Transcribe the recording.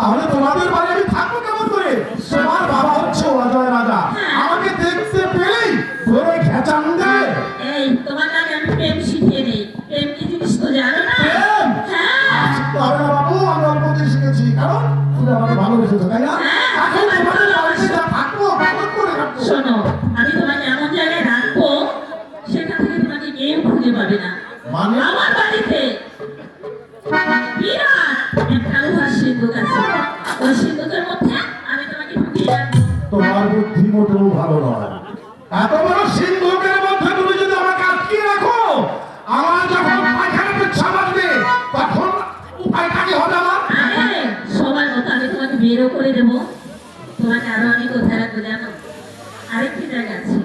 তাহলে তোমাদের বাড়ি আমি থাকবো কেমন করে? তোমার বাবা হচ্ছে অজয় রাজা, আমাকে দেখতে পেলেই ধরে ঘেঁচান দেবে। এই তোমাকে আমি প্রেম শিখিয়ে দিই। প্রেম কি জিনিস তো জানো না? প্রেম? তবে না বাবু, আমি অল্পতেই শিখেছি, কারণ তুমি আমাকে ভালোবেসেছো, তাই না? এখন তোমাদের বাড়িতে যা থাকবো কেমন করে থাকবো? শোনো, আমি তোমাকে এমন জায়গায় রাখবো সেখান থেকে তোমাকে কেউ খুঁজে পাবে না। মানে? আমার বাড়িতে বিরাট একটা লোহার সিন্ধুক আছে। ওই সিন্ধুকের মধ্যে আমি তোমাকে ঢুকিয়ে রাখবো। তোমার বুদ্ধি মোটেও ভালো নয়। এত বড় সিন্ধুকের মধ্যে তুমি যদি আমাকে আটকিয়ে রাখো, আমার যখন পায়খানা পেচ্ছাপ আসবে তখন উপায়টা কি হবে আমার? সময় মতো আমি তোমাকে বেরও করে দেবো। তোমাকে আরো অনেক কোথায় রাখবো জানো? আরেকটি জায়গা আছে।